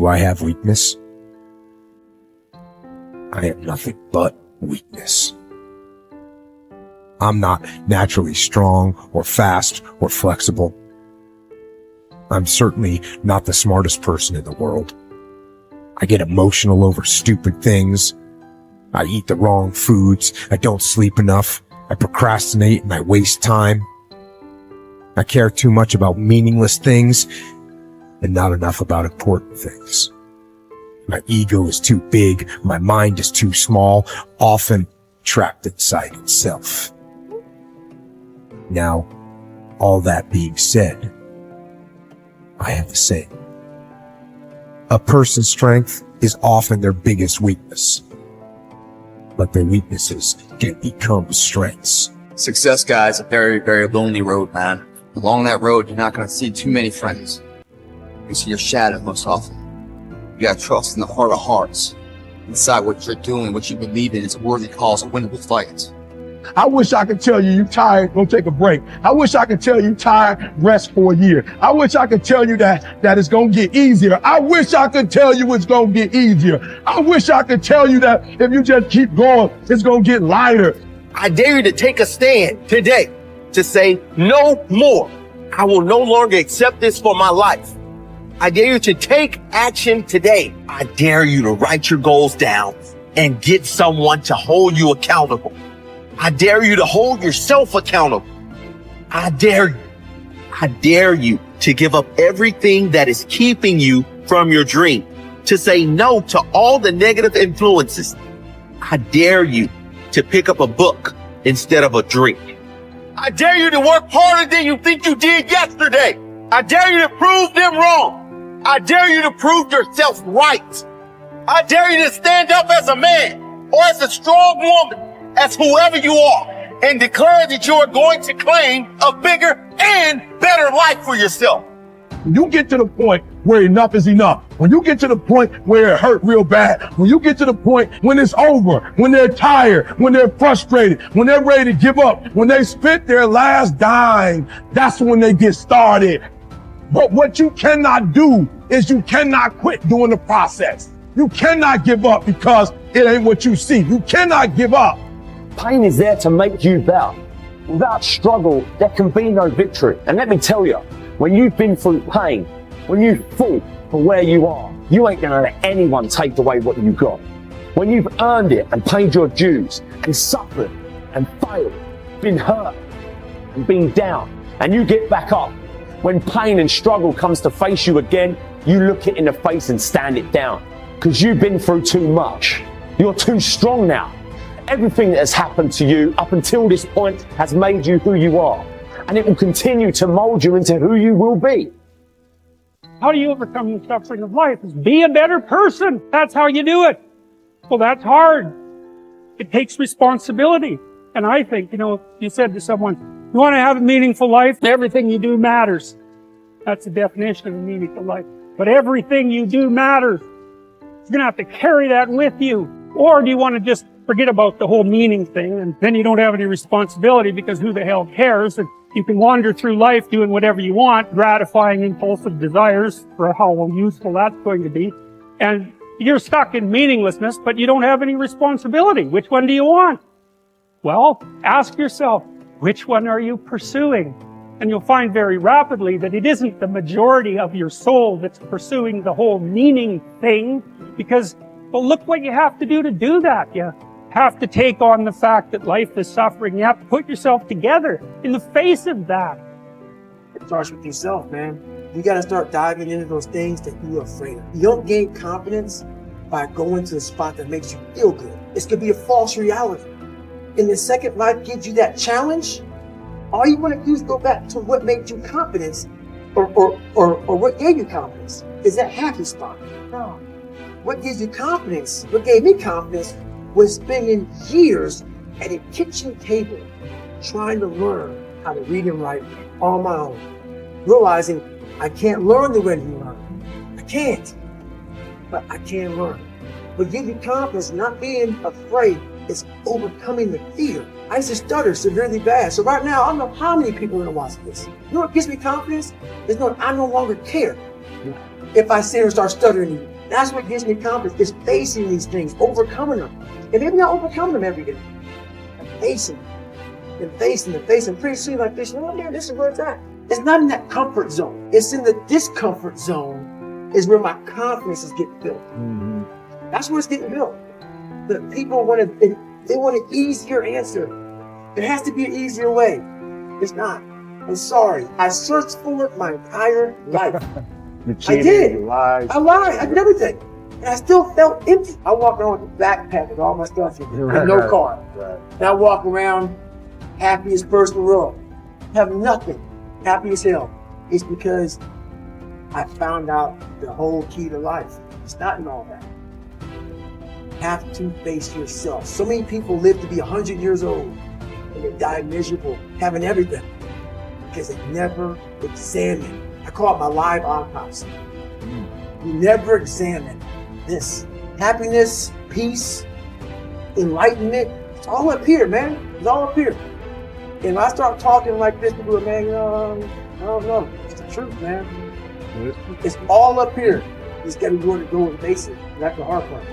Do I have weakness? I am nothing but weakness. I'm not naturally strong or fast or flexible. I'm certainly not the smartest person in the world. I get emotional over stupid things. I eat the wrong foods. I don't sleep enough. I procrastinate and I waste time. I care too much about meaningless things and not enough about important things. My ego is too big. My mind is too small, often trapped inside itself. Now, all that being said, I have to say, a person's strength is often their biggest weakness, but their weaknesses can become strengths. Success, guys, a very, very lonely road, man. Along that road, you're not going to see too many friends. You see your shadow most often. You got to trust in the heart of hearts. Decide what you're doing, what you believe in is a worthy cause, a winnable fight. I wish I could tell you you're tired, go take a break. I wish I could tell you tired, rest for a year. I wish I could tell you that it's going to get easier. I wish I could tell you it's going to get easier. I wish I could tell you that if you just keep going, it's going to get lighter. I dare you to take a stand today to say no more. I will no longer accept this for my life. I dare you to take action today. I dare you to write your goals down and get someone to hold you accountable. I dare you to hold yourself accountable. I dare you to give up everything that is keeping you from your dream, to say no to all the negative influences. I dare you to pick up a book instead of a drink. I dare you to work harder than you think you did yesterday. I dare you to prove them wrong. I dare you to prove yourself right. I dare you to stand up as a man or as a strong woman, as whoever you are, and declare that you are going to claim a bigger and better life for yourself. When you get to the point where enough is enough, when you get to the point where it hurt real bad, when you get to the point when it's over, when they're tired, when they're frustrated, when they're ready to give up, when they spent their last dime, that's when they get started. But what you cannot do is you cannot quit during the process. You cannot give up because it ain't what you see. You cannot give up. Pain is there to make you better. Without struggle, there can be no victory. And let me tell you, when you've been through pain, when you fought for where you are, you ain't gonna let anyone take away what you got. When you've earned it and paid your dues and suffered and failed, been hurt and been down, and you get back up, when pain and struggle comes to face you again, you look it in the face and stand it down. Because you've been through too much. You're too strong now. Everything that has happened to you up until this point has made you who you are. And it will continue to mold you into who you will be. How do you overcome the suffering of life? Is be a better person. That's how you do it. Well, that's hard. It takes responsibility. And I think, you said to someone, you want to have a meaningful life? Everything you do matters. That's the definition of a meaningful life. But everything you do matters. You're going to have to carry that with you. Or do you want to just forget about the whole meaning thing, and then you don't have any responsibility because who the hell cares? And you can wander through life doing whatever you want, gratifying impulsive desires for how useful that's going to be. And you're stuck in meaninglessness, but you don't have any responsibility. Which one do you want? Well, ask yourself, which one are you pursuing? And you'll find very rapidly that it isn't the majority of your soul that's pursuing the whole meaning thing, because, well, look what you have to do that. You have to take on the fact that life is suffering. You have to put yourself together in the face of that. It starts with yourself, man. You got to start diving into those things that you're afraid of. You don't gain confidence by going to a spot that makes you feel good. It's going to be a false reality. And the second life gives you that challenge, all you want to do is go back to what made you confidence or what gave you confidence. Is that happy spot? No. What gives you confidence, what gave me confidence, was spending years at a kitchen table trying to learn how to read and write on my own. Realizing I can't learn the way you learn. I can't. But I can learn. What gives you confidence, not being afraid, is overcoming the fear. I used to stutter severely bad. So right now, I don't know how many people are going to watch this. You know what gives me confidence? Is knowing I no longer care. if I sit here and start stuttering. That's what gives me confidence, is facing these things, overcoming them. And maybe not overcoming them every day. Facing and facing and facing. Pretty soon like this, you know what, man, this is where it's at. It's not in that comfort zone. It's in the discomfort zone is where my confidence is getting built. That's where it's getting built. The people want an easier answer. There has to be an easier way. It's not. I'm sorry. I searched for it my entire life. I did. I lied. I did everything. And I still felt empty. I walk around with a backpack with all my stuff in it and no car. And I walk around happiest person in the world. Have nothing. Happy as hell. It's because I found out the whole key to life. It's not in all that. You have to face yourself. So many people live to be 100 years old and they die miserable, having everything, because they never examine. I call it my live autopsy. You never examine this. Happiness, peace, enlightenment, it's all up here, man. It's all up here. And when I start talking like this, people are, man, I don't know. It's the truth, man. It's all up here. You just got to go and face it. That's the hard part.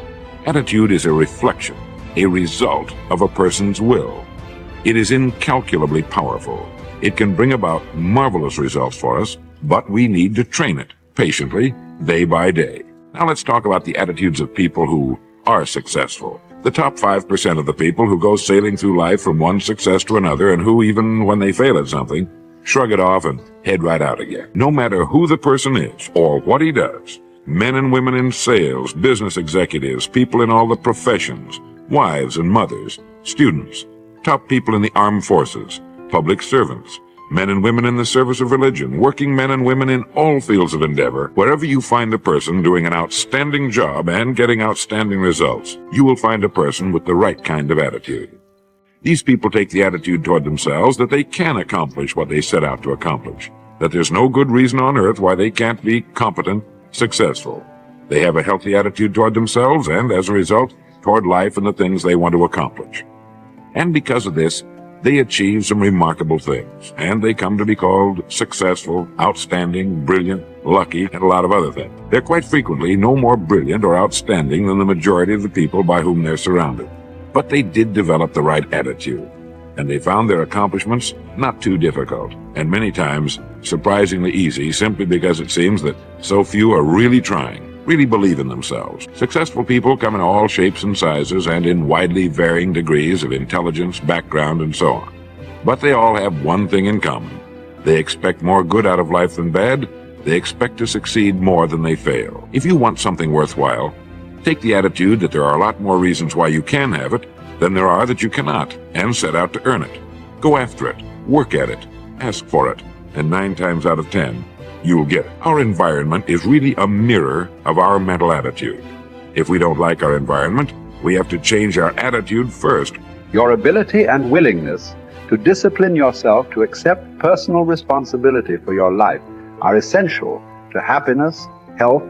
Attitude is a reflection, a result of a person's will. It is incalculably powerful. It can bring about marvelous results for us, but we need to train it patiently, day by day. Now let's talk about the attitudes of people who are successful. The top 5% of the people who go sailing through life from one success to another and who, even when they fail at something, shrug it off and head right out again. No matter who the person is or what he does, men and women in sales, business executives, people in all the professions, wives and mothers, students, top people in the armed forces, public servants, men and women in the service of religion, working men and women in all fields of endeavor, wherever you find a person doing an outstanding job and getting outstanding results, you will find a person with the right kind of attitude. These people take the attitude toward themselves that they can accomplish what they set out to accomplish, that there's no good reason on earth why they can't be competent, successful. They have a healthy attitude toward themselves and, as a result, toward life and the things they want to accomplish. And because of this, they achieve some remarkable things, and they come to be called successful, outstanding, brilliant, lucky, and a lot of other things. They're quite frequently no more brilliant or outstanding than the majority of the people by whom they're surrounded. But they did develop the right attitude, and they found their accomplishments not too difficult, and many times surprisingly easy, simply because it seems that so few are really trying, really believe in themselves. Successful people come in all shapes and sizes and in widely varying degrees of intelligence, background, and so on. But they all have one thing in common. They expect more good out of life than bad. They expect to succeed more than they fail. If you want something worthwhile, take the attitude that there are a lot more reasons why you can have it than there are that you cannot, and set out to earn it. Go after it, work at it, ask for it, and 9 times out of 10, you'll get it. Our environment is really a mirror of our mental attitude. If we don't like our environment, we have to change our attitude first. Your ability and willingness to discipline yourself to accept personal responsibility for your life are essential to happiness, health,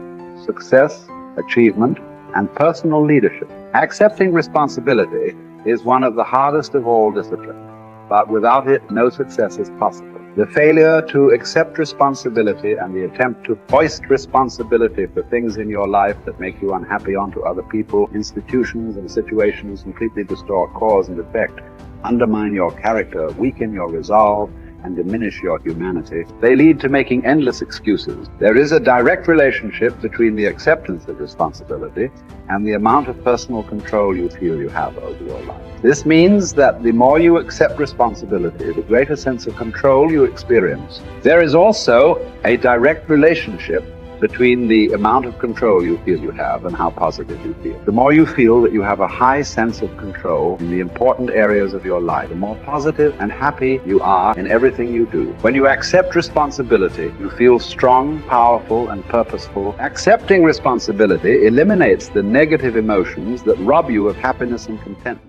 success, achievement, and personal leadership. Accepting responsibility is one of the hardest of all disciplines, but without it, no success is possible. The failure to accept responsibility and the attempt to foist responsibility for things in your life that make you unhappy onto other people, institutions, and situations completely distort cause and effect, undermine your character, weaken your resolve, and diminish your humanity. They lead to making endless excuses. There is a direct relationship between the acceptance of responsibility and the amount of personal control you feel you have over your life. This means that the more you accept responsibility, the greater sense of control you experience. There is also a direct relationship between the amount of control you feel you have and how positive you feel. The more you feel that you have a high sense of control in the important areas of your life, the more positive and happy you are in everything you do. When you accept responsibility, you feel strong, powerful, and purposeful. Accepting responsibility eliminates the negative emotions that rob you of happiness and contentment.